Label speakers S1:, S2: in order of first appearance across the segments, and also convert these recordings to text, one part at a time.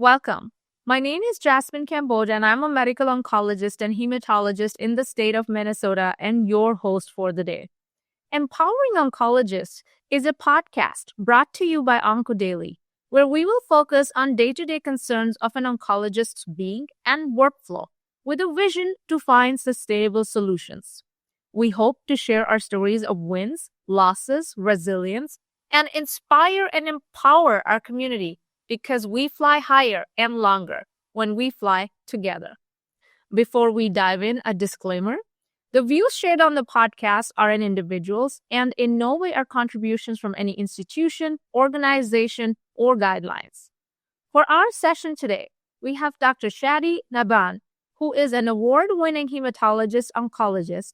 S1: Welcome. My name is Jasmine Kamboj, and I'm a medical oncologist and hematologist in the state of Minnesota and your host for the day. Empowering Oncologists is a podcast brought to you by OncoDaily, where we will focus on day-to-day concerns of an oncologist's being and workflow with a vision to find sustainable solutions. We hope to share our stories of wins, losses, resilience, and inspire and empower our community because we fly higher and longer when we fly together. Before we dive in, a disclaimer. The views shared on the podcast are an individual's and in no way are contributions from any institution, organization, or guidelines. For our session today, we have Dr. Chadi Nabhan, who is an award-winning hematologist-oncologist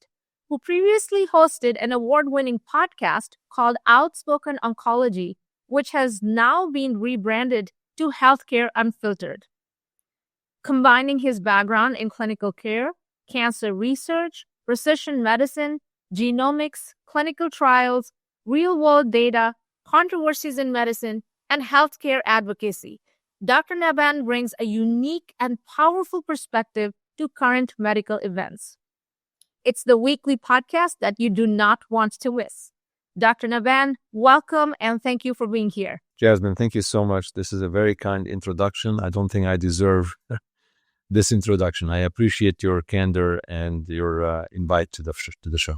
S1: who previously hosted an award-winning podcast called Outspoken Oncology, which has now been rebranded to Healthcare Unfiltered. Combining his background in clinical care, cancer research, precision medicine, genomics, clinical trials, real-world data, controversies in medicine, and healthcare advocacy, Dr. Nabhan brings a unique and powerful perspective to current medical events. It's the weekly podcast that you do not want to miss. Dr. Nabhan, welcome and thank you for being here.
S2: Jasmine, thank you so much. This is a very kind introduction. I don't think I deserve this introduction. I appreciate your candor and your invite to the show.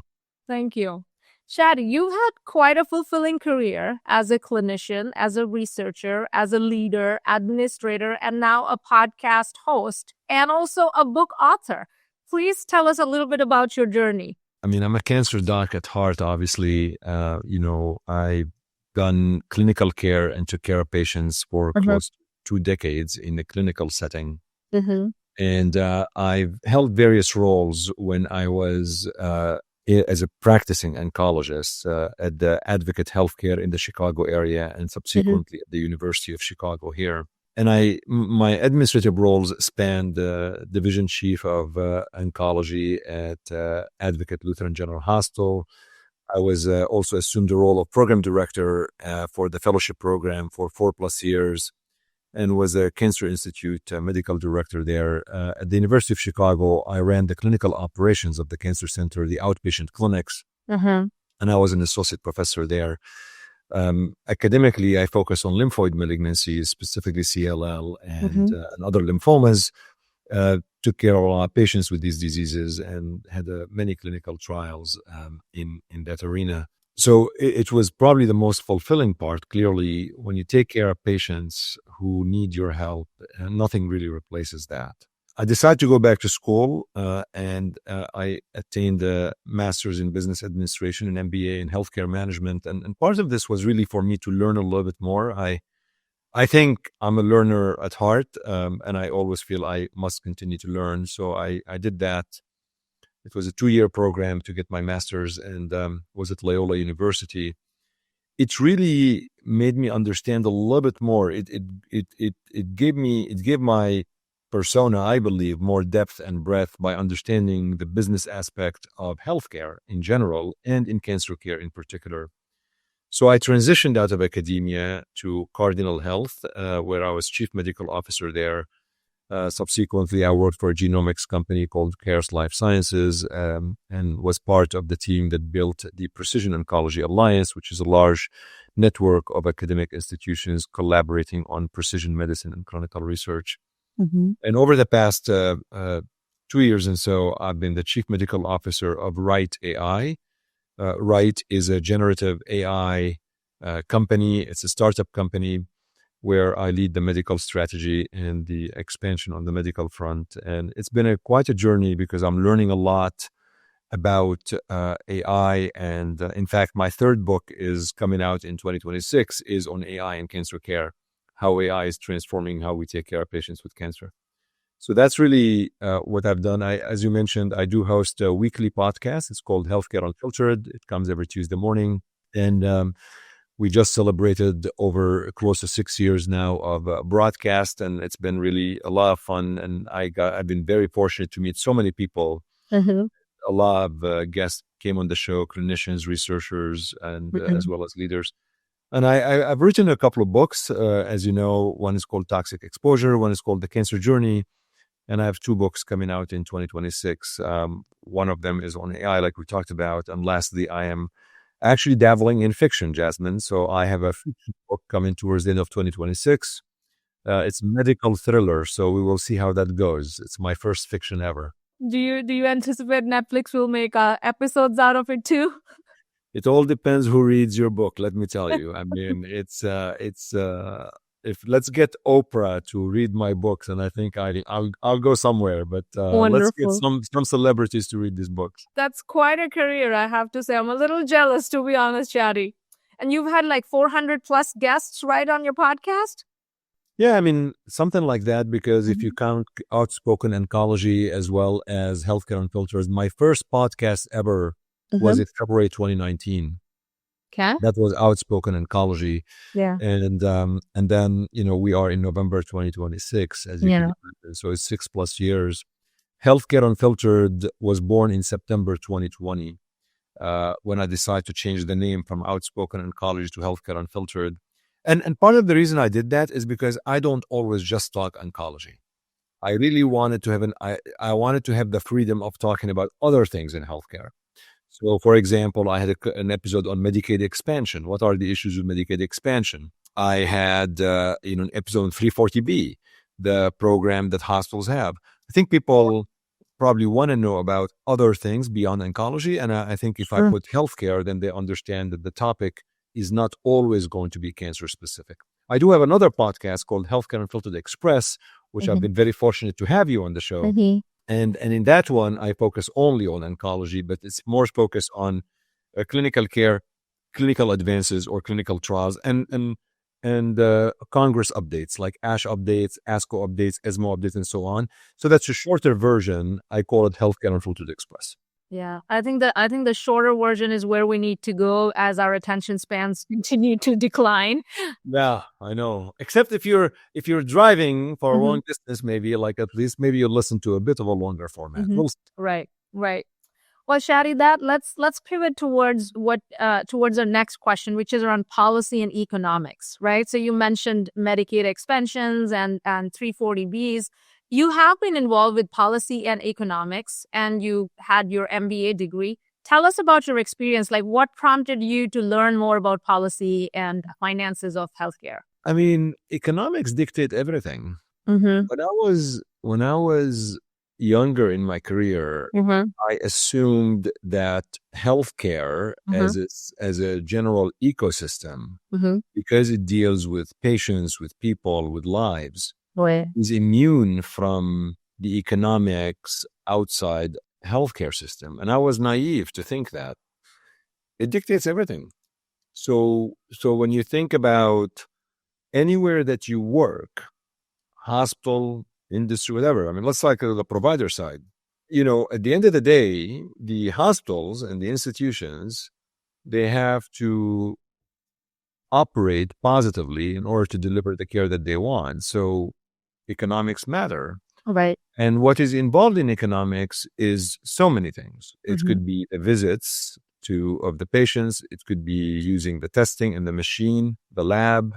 S1: Thank you. Chadi, you've had quite a fulfilling career as a clinician, as a researcher, as a leader, administrator, and now a podcast host, and also a book author. Please tell us a little bit about your journey.
S2: I mean, I'm a cancer doc at heart, obviously. I've done clinical care and took care of patients for close to 2 decades in the clinical setting. And I've held various roles when I was as a practicing oncologist at the Advocate Healthcare in the Chicago area and subsequently at the University of Chicago here. And my administrative roles spanned division chief of oncology at Advocate Lutheran General Hospital. I was also assumed the role of program director for the fellowship program for 4+ years and was a Cancer Institute medical director there. At the University of Chicago, I ran the clinical operations of the cancer center, the outpatient clinics, and I was an associate professor there. Academically, I focus on lymphoid malignancies, specifically CLL and other lymphomas. Took care of a lot of patients with these diseases and had many clinical trials in that arena. So it was probably the most fulfilling part. Clearly, when you take care of patients who need your help, nothing really replaces that. I decided to go back to school and I attained a master's in business administration and MBA in healthcare management. And part of this was really for me to learn a little bit more. I think I'm a learner at heart and I always feel I must continue to learn. So I did that. It was a 2-year program to get my master's and was at Loyola University. It really made me understand a little bit more. It gave my persona, I believe, more depth and breadth by understanding the business aspect of healthcare in general and in cancer care in particular. So I transitioned out of academia to Cardinal Health, where I was chief medical officer there. Subsequently, I worked for a genomics company called Cares Life Sciences and was part of the team that built the Precision Oncology Alliance, which is a large network of academic institutions collaborating on precision medicine and clinical research. And over the past 2 years and so, I've been the chief medical officer of Write AI. Write is a generative AI company. It's a startup company where I lead the medical strategy and the expansion on the medical front. And it's been quite a journey because I'm learning a lot about AI. And in fact, my 3rd book is coming out in 2026 is on AI and cancer care, how AI is transforming how we take care of patients with cancer. So that's really what I've done. As you mentioned, I do host a weekly podcast. It's called Healthcare Unfiltered. It comes every Tuesday morning. And we just celebrated over close to 6 years now of broadcast, and it's been really a lot of fun. And I've been very fortunate to meet so many people. A lot of guests came on the show, clinicians, researchers, and as well as leaders. And I've written a couple of books, as you know. One is called Toxic Exposure. One is called The Cancer Journey. And I have 2 books coming out in 2026. One of them is on AI, like we talked about. And lastly, I am actually dabbling in fiction, Jasmine. So I have a fiction book coming towards the end of 2026. It's medical thriller, so we will see how that goes. It's my first fiction ever.
S1: Do you anticipate Netflix will make episodes out of it too?
S2: It all depends who reads your book. Let me tell you. I mean, if let's get Oprah to read my books, and I think I'll go somewhere. But let's get some celebrities to read these books.
S1: That's quite a career, I have to say. I'm a little jealous, to be honest, Chadi. And you've had like 400 plus guests right on your podcast?
S2: Yeah, I mean, something like that, because if you count Outspoken Oncology as well as Healthcare Unfiltered, my first podcast ever was in February 2019.
S1: Okay.
S2: That was Outspoken Oncology.
S1: Yeah.
S2: And then, we are in November 2026, as you can imagine. So it's 6+ years. Healthcare Unfiltered was born in September 2020, when I decided to change the name from Outspoken Oncology to Healthcare Unfiltered. And part of the reason I did that is because I don't always just talk oncology. I really wanted to have I wanted to have the freedom of talking about other things in healthcare. So, for example, I had an episode on Medicaid expansion. What are the issues with Medicaid expansion? I had an episode on 340B, the program that hospitals have. I think people probably want to know about other things beyond oncology, and I think if I put healthcare, then they understand that the topic is not always going to be cancer specific. I do have another podcast called Healthcare Unfiltered Express, which I've been very fortunate to have you on the show. And in that one, I focus only on oncology, but it's more focused on clinical care, clinical advances, or clinical trials, and Congress updates like ASH updates, ASCO updates, ESMO updates, and so on. So that's a shorter version. I call it Healthcare Unfiltered Express.
S1: Yeah, I think the shorter version is where we need to go as our attention spans continue to decline.
S2: Yeah, I know. Except if you're driving for a long distance, maybe at least you'll listen to a bit of a longer format.
S1: Right. Well, Chadi, let's pivot towards towards our next question, which is around policy and economics, right? So you mentioned Medicaid expansions and 340Bs. You have been involved with policy and economics, and you had your MBA degree. Tell us about your experience. Like, what prompted you to learn more about policy and finances of healthcare?
S2: I mean, economics dictate everything. When I was younger in my career, I assumed that healthcare as a general ecosystem, because it deals with patients, with people, with lives, is immune from the economics outside healthcare system. And I was naive to think that. It dictates everything. So when you think about anywhere that you work, hospital, industry, whatever, I mean, let's look at the provider side. At the end of the day, the hospitals and the institutions, they have to operate positively in order to deliver the care that they want. So economics matter.
S1: Right.
S2: And what is involved in economics is so many things. It could be the visits of the patients. It could be using the testing and the machine, the lab.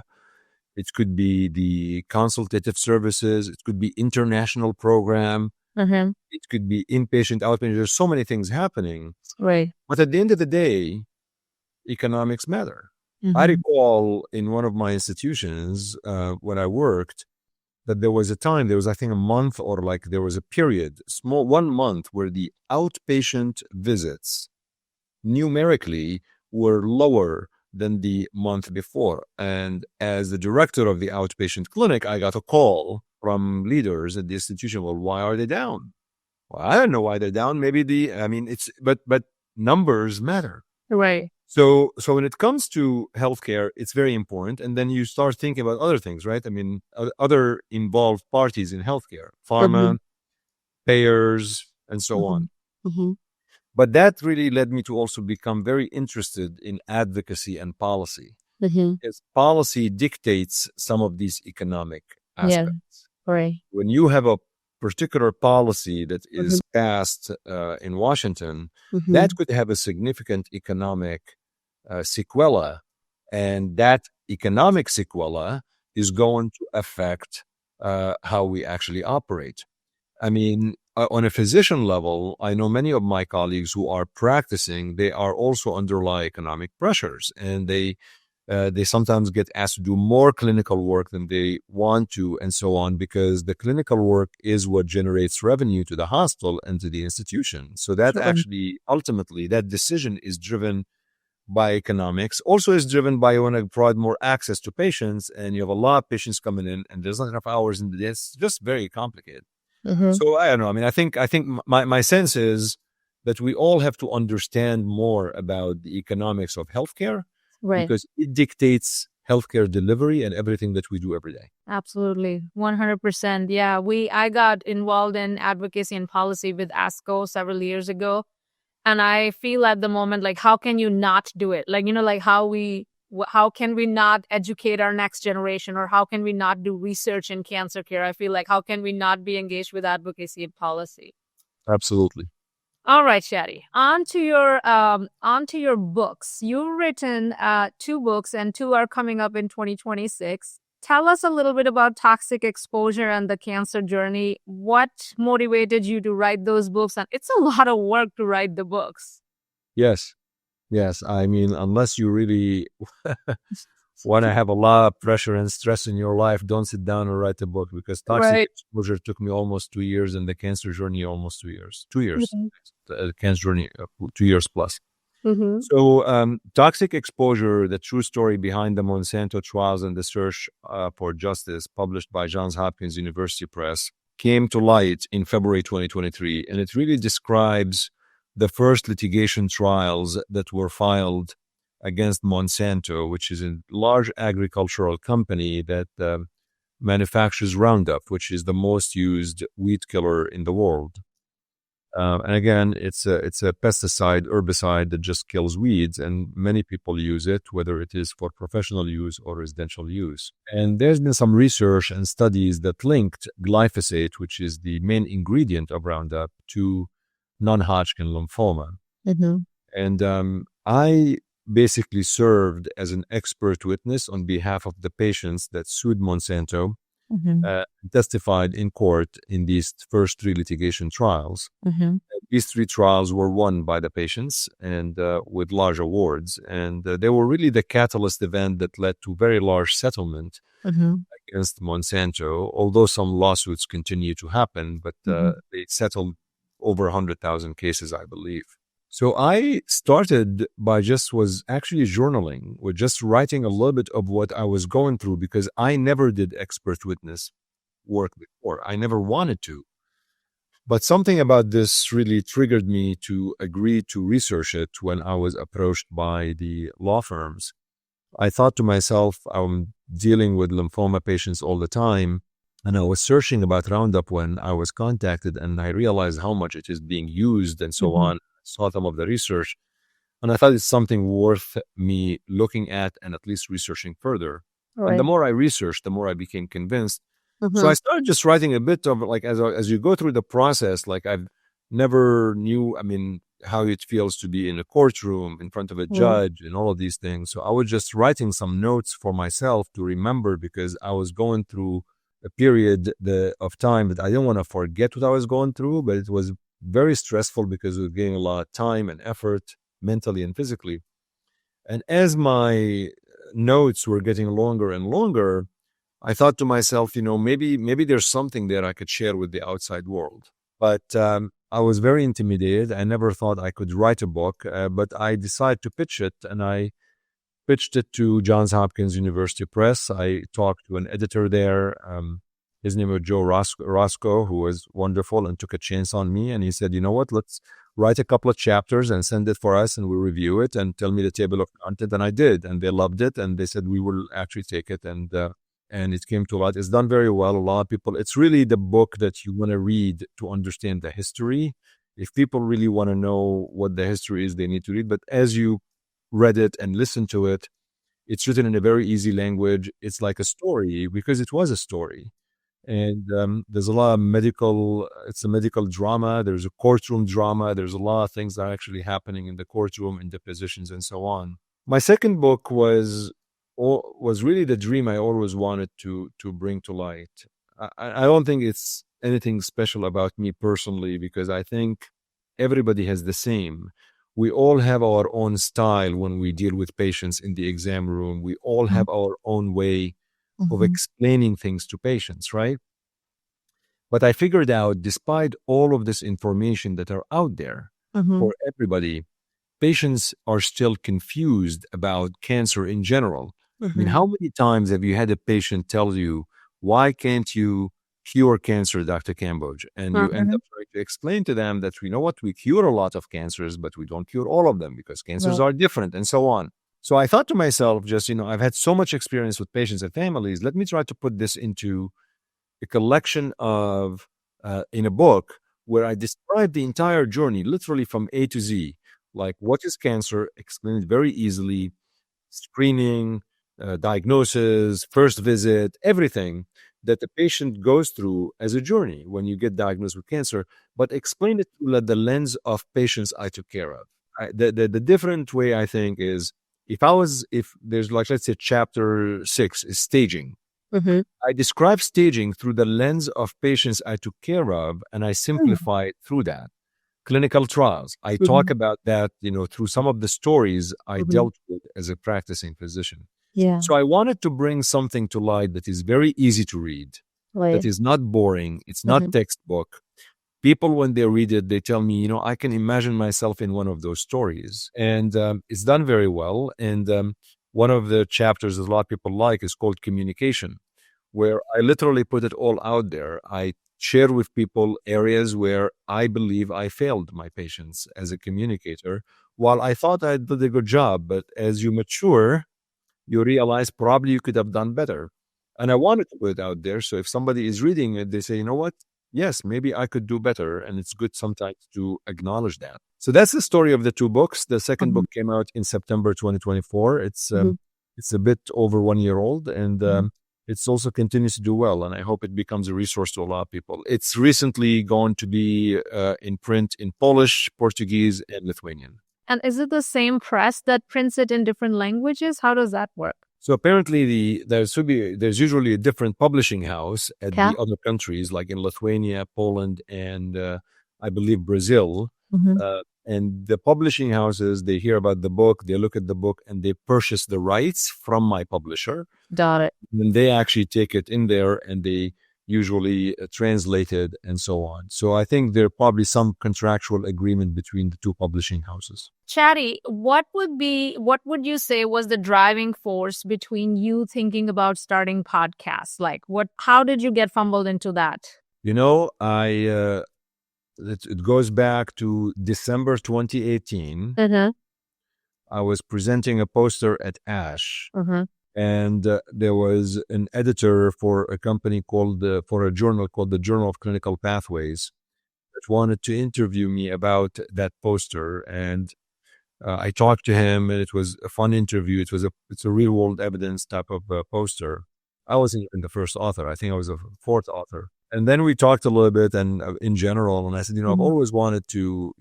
S2: It could be the consultative services. It could be international program. It could be inpatient, outpatient. There's so many things happening.
S1: Right.
S2: But at the end of the day, economics matter. I recall in one of my institutions when I worked, that there was I think a month, or there was a period, 1 month, where the outpatient visits numerically were lower than the month before. And as the director of the outpatient clinic, I got a call from leaders at the institution. Well, why are they down? Well, I don't know why they're down. But numbers matter.
S1: Right.
S2: So when it comes to healthcare, it's very important. And then you start thinking about other things, right? I mean, other involved parties in healthcare, pharma, payers, and so on. But that really led me to also become very interested in advocacy and policy. Because policy dictates some of these economic aspects.
S1: Right.
S2: When you have a particular policy that is passed in Washington, that could have a significant economic sequela And that economic sequela is going to affect how we actually operate. I mean, on a physician level, I know many of my colleagues who are practicing, they are also underlie economic pressures, and they sometimes get asked to do more clinical work than they want to, and so on, because the clinical work is what generates revenue to the hospital and to the institution. So that actually, ultimately, that decision is driven by economics. Also is driven by you want to provide more access to patients, and you have a lot of patients coming in, and there's not enough hours in the day. It's just very complicated. So I don't know. I mean, I think my sense is that we all have to understand more about the economics of healthcare, because it dictates healthcare delivery and everything that we do every day.
S1: Absolutely. 100%. Yeah. I got involved in advocacy and policy with ASCO several years ago. And I feel at the moment, like, how can you not do it? Like, like how can we not educate our next generation, or how can we not do research in cancer care? I feel like, how can we not be engaged with advocacy and policy?
S2: Absolutely.
S1: All right, Chadi, on to your books. You've written 2 books, and 2 are coming up in 2026. Tell us a little bit about toxic exposure and the cancer journey. What motivated you to write those books? And it's a lot of work to write the books.
S2: Yes. I mean, unless you really want to have a lot of pressure and stress in your life, don't sit down and write a book, because toxic exposure took me almost 2 years, and the cancer journey almost 2 years. 2 years. The cancer journey, 2 years plus. So toxic exposure, the true story behind the Monsanto trials and the search for justice, published by Johns Hopkins University Press, came to light in February 2023. And it really describes the first litigation trials that were filed against Monsanto, which is a large agricultural company that manufactures Roundup, which is the most used weed killer in the world. And again, it's a pesticide, herbicide that just kills weeds, and many people use it, whether it is for professional use or residential use. And there's been some research and studies that linked glyphosate, which is the main ingredient of Roundup, to non-Hodgkin lymphoma. And I basically served as an expert witness on behalf of the patients that sued Monsanto, testified in court in these first 3 litigation trials. These 3 trials were won by the patients, and with large awards. And they were really the catalyst event that led to very large settlement against Monsanto, although some lawsuits continue to happen, but they settled over 100,000 cases, I believe. So I started by was actually journaling, with just writing a little bit of what I was going through, because I never did expert witness work before. I never wanted to. But something about this really triggered me to agree to research it when I was approached by the law firms. I thought to myself, I'm dealing with lymphoma patients all the time, and I was searching about Roundup when I was contacted, and I realized how much it is being used and so on. Saw some of the research, and I thought it's something worth me looking at and at least researching further. And the more I researched, the more I became convinced. So I started just writing a bit of, like, as you go through the process, like, I've never knew, I mean, how it feels to be in a courtroom in front of a judge and all of these things. So I was just writing some notes for myself to remember, because I was going through a period of time that I didn't want to forget what I was going through, but it was very stressful because it was getting a lot of time and effort, mentally and physically. And as my notes were getting longer and longer, I thought to myself, maybe there's something there I could share with the outside world. But I was very intimidated. I never thought I could write a book, but I decided to pitch it, and I pitched it to Johns Hopkins University Press. I talked to an editor there. His name was Joe Roscoe, who was wonderful and took a chance on me. And he said, you know what, let's write a couple of chapters and send it for us, and we'll review it and tell me the table of content. And I did, and they loved it. And they said, we will actually take it. And it came to light. It's done very well. A lot of people, it's really the book that you want to read to understand the history. If people really want to know what the history is, they need to read. But as you read it and listened to it, it's written in a very easy language. It's like a story, because it was a story. And there's a lot of it's a medical drama. There's a courtroom drama. There's a lot of things that are actually happening in the courtroom, in depositions, and so on. My second book was was really the dream I always wanted to bring to light. I don't think it's anything special about me personally, because I think everybody has the same. We all have our own style when we deal with patients in the exam room. We all have our own way of explaining things to patients, right? But I figured out, despite all of this information that are out there for everybody, patients are still confused about cancer in general. I mean, how many times have you had a patient tell you, why can't you cure cancer, Dr. Kamboj? And you end up trying to explain to them that, you know what, we cure a lot of cancers, but we don't cure all of them because cancers are different and so on. So I thought to myself, just, I've had so much experience with patients and families. Let me try to put this into a collection of, in a book where I describe the entire journey, literally from A to Z. Like, what is cancer? Explain it very easily. Screening, diagnosis, first visit, everything that the patient goes through as a journey when you get diagnosed with cancer, but explain it through the lens of patients I took care of. The different way, I think, is if there's, like, let's say chapter 6 is staging. I describe staging through the lens of patients I took care of, and I simplify it through that. Clinical trials, I talk about that, through some of the stories I dealt with as a practicing physician. So I wanted to bring something to light that is very easy to read, that is not boring, it's not textbook. People, when they read it, they tell me, I can imagine myself in one of those stories. And it's done very well. And one of the chapters that a lot of people like is called Communication, where I literally put it all out there. I share with people areas where I believe I failed my patients as a communicator. While I thought I did a good job, but as you mature, you realize probably you could have done better. And I wanted to put it out there. So if somebody is reading it, they say, you know what? Yes, maybe I could do better. And it's good sometimes to acknowledge that. So that's the story of the two books. The second book came out in September 2024. It's a bit over 1 year old, and it's also continues to do well. And I hope it becomes a resource to a lot of people. It's recently going to be in print in Polish, Portuguese, and Lithuanian.
S1: And is it the same press that prints it in different languages? How does that work?
S2: So apparently, there's usually a different publishing house at the other countries, like in Lithuania, Poland, and I believe Brazil. And the publishing houses, they hear about the book, they look at the book, and they purchase the rights from my publisher.
S1: Got it.
S2: And they actually take it in there, and they usually translate it and so on. So I think there probably some contractual agreement between the two publishing houses.
S1: Chadi, what would you say was the driving force between you thinking about starting podcasts? Like, how did you get fumbled into that?
S2: It goes back to December 2018. I was presenting a poster at ASH. And there was an editor for a company for a journal called the Journal of Clinical Pathways that wanted to interview me about that poster. And I talked to him, and it was a fun interview. It's a real world evidence type of poster. I wasn't even the first author. I think I was the fourth author. And then we talked a little bit and in general, and I said, I've always wanted to,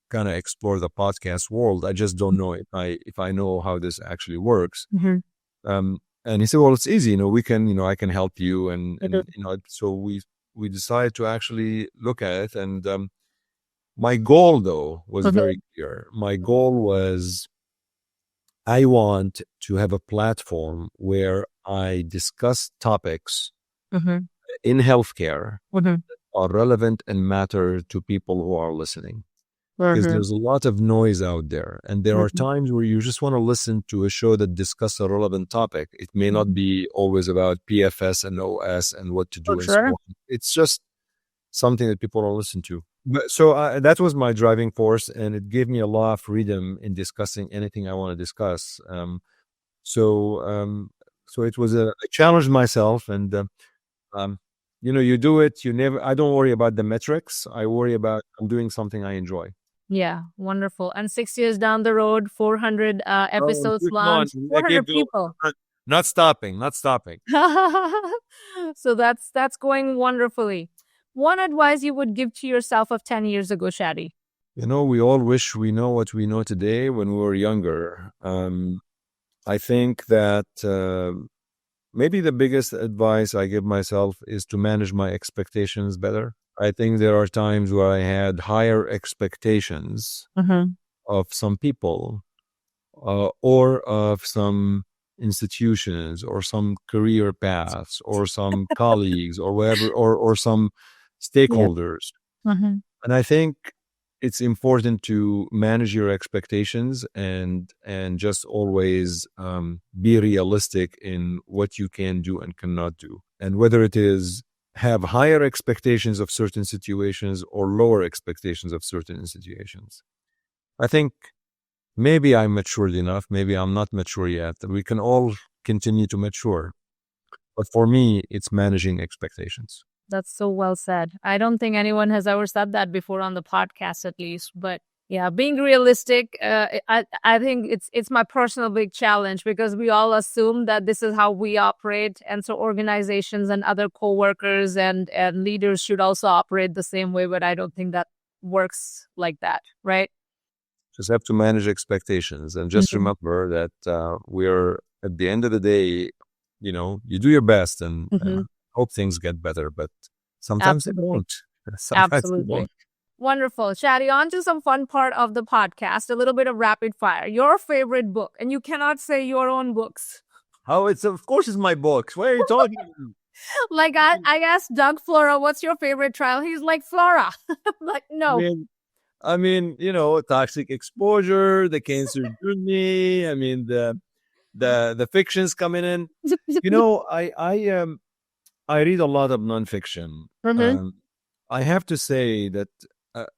S2: kind of explore the podcast world. I just don't know if I know how this actually works. And he said, well, it's easy, we can, I can help you. And so we decided to actually look at it. And my goal, though, was very clear. My goal was, I want to have a platform where I discuss topics in healthcare that are relevant and matter to people who are listening. Because there's a lot of noise out there. And there are times where you just want to listen to a show that discusses a relevant topic. It may not be always about PFS and OS and what to do and so on. It's just something that people will listen to. So that was my driving force, and it gave me a lot of freedom in discussing anything I want to discuss. So it was I challenged myself, and you do it. I don't worry about the metrics. I worry about I'm doing something I enjoy.
S1: Yeah, wonderful. And 6 years down the road, 400 episodes launched, 400 people.
S2: Not stopping.
S1: So that's going wonderfully. One advice you would give to yourself of 10 years ago, Chadi?
S2: We all wish we know what we know today when we were younger. I think that maybe the biggest advice I give myself is to manage my expectations better. I think there are times where I had higher expectations of some people or of some institutions or some career paths or some colleagues or whatever or some stakeholders. And I think it's important to manage your expectations and just always be realistic in what you can do and cannot do. And whether it is have higher expectations of certain situations or lower expectations of certain situations. I think maybe I'm matured enough. Maybe I'm not mature yet. We can all continue to mature. But for me, it's managing expectations.
S1: That's so well said. I don't think anyone has ever said that before on the podcast, at least. But yeah, being realistic, I think it's my personal big challenge because we all assume that this is how we operate, and so organizations and other coworkers and leaders should also operate the same way. But I don't think that works like that, right?
S2: Just have to manage expectations and just remember that we're at the end of the day, you do your best and hope things get better, but sometimes they won't. Sometimes they won't.
S1: Wonderful. Chadi, on to some fun part of the podcast, a little bit of rapid fire. Your favorite book, and you cannot say your own books.
S2: Oh, of course it's my books. What are you talking about?
S1: Like I asked Doug Flora, what's your favorite trial? He's like, Flora. Like, no.
S2: I mean, toxic exposure, the cancer journey. I mean, the fiction's coming in. I read a lot of nonfiction. I have to say that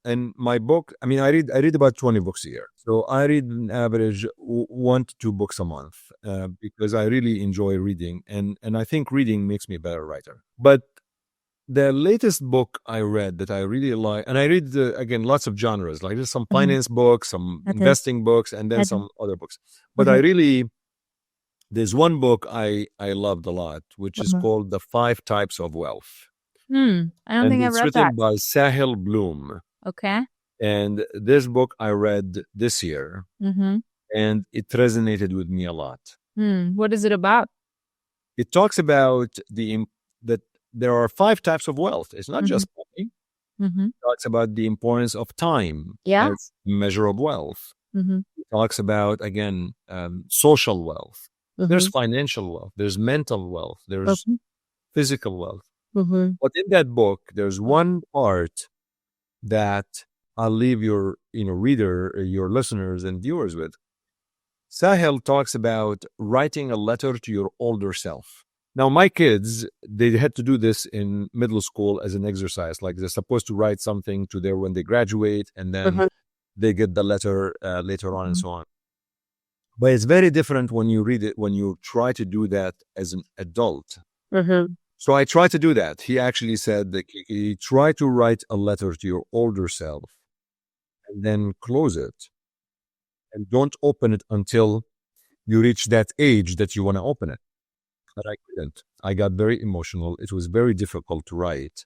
S2: in my book, I read about 20 books a year. So I read an average 1 to 2 books a month because I really enjoy reading. And I think reading makes me a better writer. But the latest book I read that I really like, and I read, again, lots of genres, like there's some finance books, some investing books, and then some other books. But there's one book I loved a lot, which is called The 5 Types of Wealth.
S1: I don't think I've read that.
S2: It's written by Sahil Bloom.
S1: Okay.
S2: And this book I read this year, and it resonated with me a lot.
S1: What is it about?
S2: It talks about that there are 5 types of wealth. It's not just money. It talks about the importance of time as a measure of wealth. It talks about, again, social wealth. There's financial wealth. There's mental wealth. There's physical wealth. But in that book, there's one part that I'll leave your reader, your listeners and viewers with. Sahil talks about writing a letter to your older self. Now, my kids, they had to do this in middle school as an exercise. Like they're supposed to write something to their when they graduate, and then they get the letter later on and so on. But it's very different when you read it, when you try to do that as an adult. So I tried to do that. He actually said that he tried to write a letter to your older self and then close it. And don't open it until you reach that age that you want to open it. But I couldn't. I got very emotional. It was very difficult to write.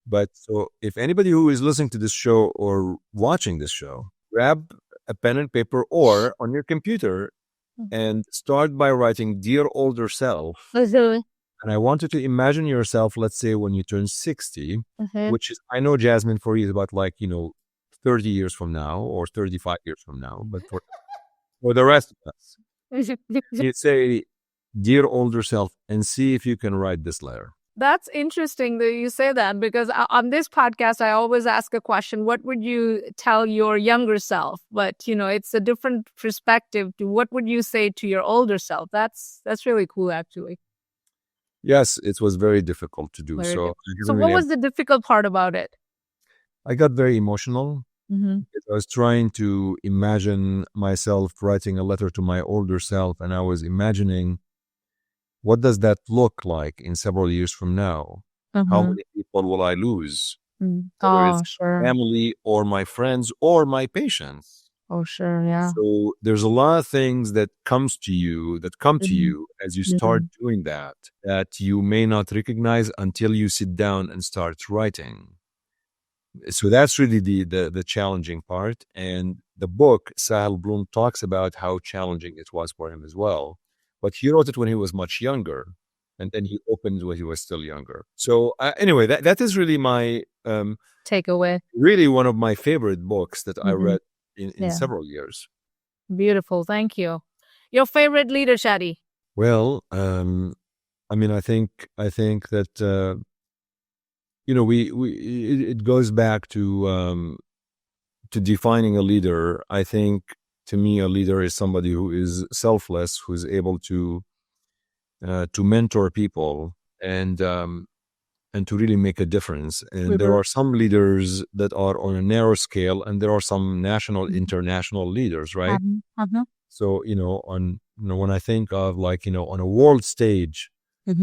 S2: But so if anybody who is listening to this show or watching this show, grab a pen and paper or on your computer and start by writing Dear Older Self. And I want you to imagine yourself, let's say when you turn 60, which is, I know, Jasmine, for you is about 30 years from now or 35 years from now. But for the rest of us, you say, Dear Older Self, and see if you can write this letter.
S1: That's interesting that you say that, because on this podcast, I always ask a question, what would you tell your younger self? But, it's a different perspective to what would you say to your older self? That's really cool, actually.
S2: Yes, it was very difficult to do. So
S1: what was the difficult part about it?
S2: I got very emotional. I was trying to imagine myself writing a letter to my older self, and I was imagining, what does that look like in several years from now? How many people will I lose? Whether it's family or my friends or my patients.
S1: Oh, sure, yeah.
S2: So there's a lot of things that come to you as you start doing that you may not recognize until you sit down and start writing. So that's really the challenging part. And the book, Sahil Bloom talks about how challenging it was for him as well. but he wrote it when he was much younger, and then he opened when he was still younger. So anyway, that is really my
S1: takeaway.
S2: Really one of my favorite books that I read in several years.
S1: Beautiful. Thank you. Your favorite leader, Chadi?
S2: Well, I mean, I think that it goes back to defining a leader. I think to me, a leader is somebody who is selfless, who's able to mentor people and to really make a difference. And there are some leaders that are on a narrow scale, and there are some national, international leaders, right? So, when I think of on a world stage,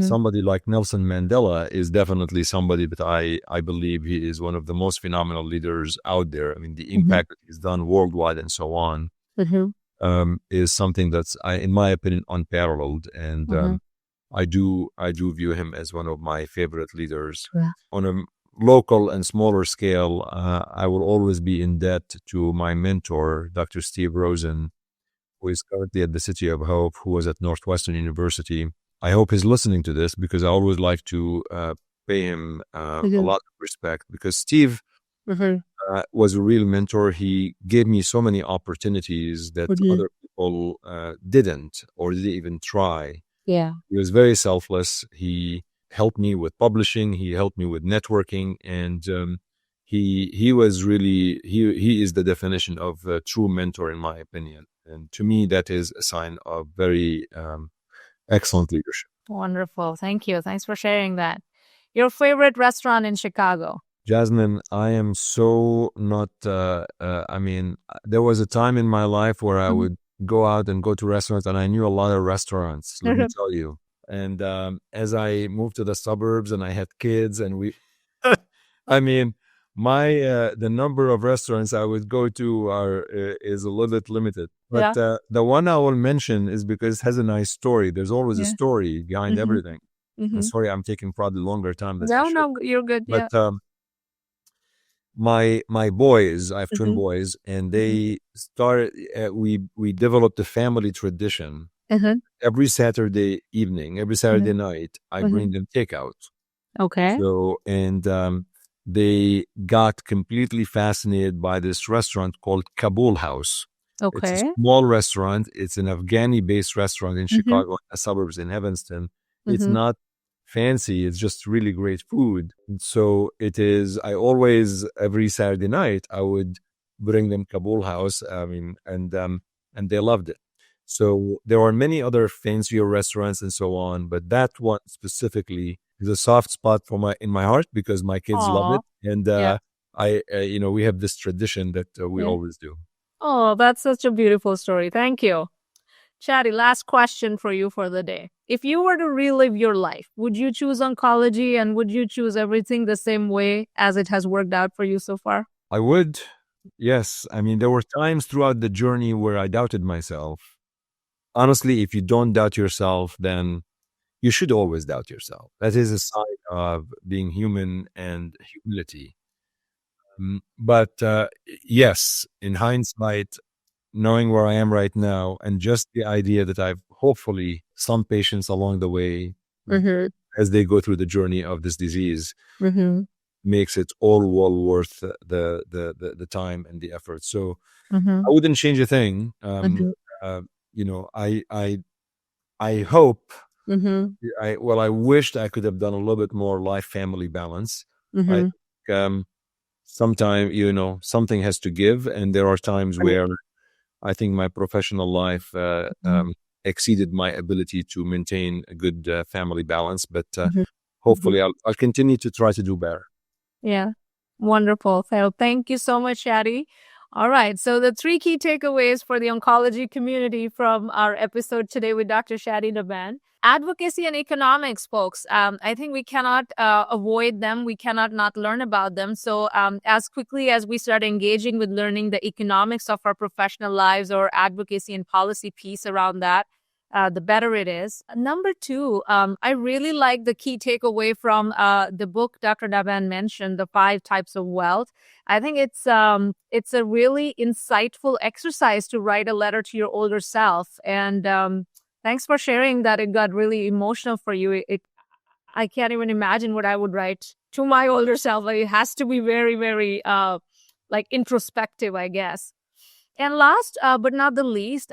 S2: somebody like Nelson Mandela is definitely somebody that I believe he is one of the most phenomenal leaders out there. I mean, the impact that he's done worldwide and so on is something that's, in my opinion, unparalleled. And I do view him as one of my favorite leaders. Yeah. On a local and smaller scale, I will always be in debt to my mentor, Dr. Steve Rosen, who is currently at the City of Hope, who was at Northwestern University. I hope he's listening to this, because I always like to pay him a lot of respect, because Steve was a real mentor. He gave me so many opportunities that other people didn't or didn't even try. Yeah. He was very selfless. He helped me with publishing. He helped me with networking. And he was really, he is the definition of a true mentor, in my opinion. And to me, that is a sign of very excellent leadership.
S1: Wonderful. Thank you. Thanks for sharing that. Your favorite restaurant in Chicago?
S2: Jasmine, I am so not, I mean, there was a time in my life where I would go out and go to restaurants, and I knew a lot of restaurants, let me tell you. And as I moved to the suburbs and I had kids, and I mean, the number of restaurants I would go to is a little bit limited. But the one I will mention is because it has a nice story. There's always a story behind everything. And sorry, I'm taking probably longer time.
S1: No, you're good.
S2: But my boys, I have twin boys, and they started, we developed a family tradition. Every Saturday evening, every Saturday night, I bring them takeout.
S1: Okay.
S2: So, and they got completely fascinated by this restaurant called Kabul House.
S1: Okay.
S2: It's a small restaurant. It's an Afghani-based restaurant in Chicago, suburbs in Evanston. It's not fancy. It's just really great food. So it is, I always, every Saturday night, I would bring them Kabul House. I mean, and they loved it. So there are many other fancier restaurants and so on, but that one specifically is a soft spot in my heart, because my kids love it. And we have this tradition that we always do.
S1: Oh, that's such a beautiful story. Thank you. Chadi, last question for you for the day. If you were to relive your life, would you choose oncology, and would you choose everything the same way as it has worked out for you so far?
S2: I would. Yes. I mean, there were times throughout the journey where I doubted myself. Honestly, if you don't doubt yourself, then you should always doubt yourself. That is a sign of being human and humility. But yes, in hindsight, knowing where I am right now, and just the idea that I've hopefully some patients along the way as they go through the journey of this disease makes it all well worth the time and the effort. So I wouldn't change a thing. I hope. I wished I could have done a little bit more life-family balance. I think, sometimes, something has to give, and there are times where I think my professional life exceeded my ability to maintain a good family balance. But hopefully, I'll continue to try to do better.
S1: Yeah, wonderful. So thank you so much, Chadi. All right, so the 3 key takeaways for the oncology community from our episode today with Dr. Chadi Nabhan. Advocacy and economics, folks. I think we cannot avoid them. We cannot not learn about them. So as quickly as we start engaging with learning the economics of our professional lives, or advocacy and policy piece around that, the better it is. Number 2, I really like the key takeaway from the book Dr. Nabhan mentioned, The 5 Types of Wealth. I think it's a really insightful exercise to write a letter to your older self, and Thanks for sharing that. It got really emotional for you. I can't even imagine what I would write to my older self. Like, it has to be very, very like introspective, I guess. And last but not the least,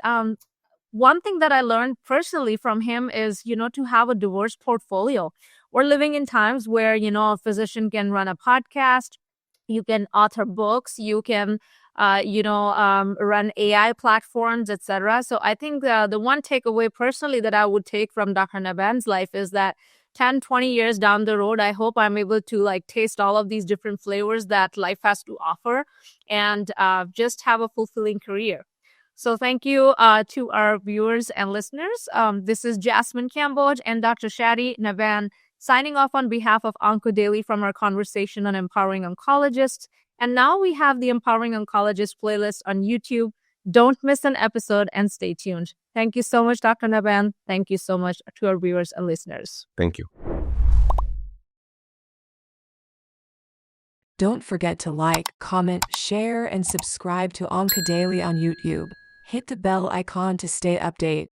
S1: one thing that I learned personally from him is, to have a diverse portfolio. We're living in times where, a physician can run a podcast, you can author books, you can, run AI platforms, etc. So I think the one takeaway personally that I would take from Dr. Nabhan's life is that 10, 20 years down the road, I hope I'm able to like taste all of these different flavors that life has to offer and just have a fulfilling career. So thank you to our viewers and listeners. This is Jasmine Kamboj and Dr. Chadi Nabhan signing off on behalf of OncoDaily from our conversation on empowering oncologists. And now we have the Empowering Oncologist playlist on YouTube. Don't miss an episode and stay tuned. Thank you so much, Dr. Nabhan. Thank you so much to our viewers and listeners.
S2: Thank you.
S3: Don't forget to like, comment, share, and subscribe to OncoDaily on YouTube. Hit the bell icon to stay updated.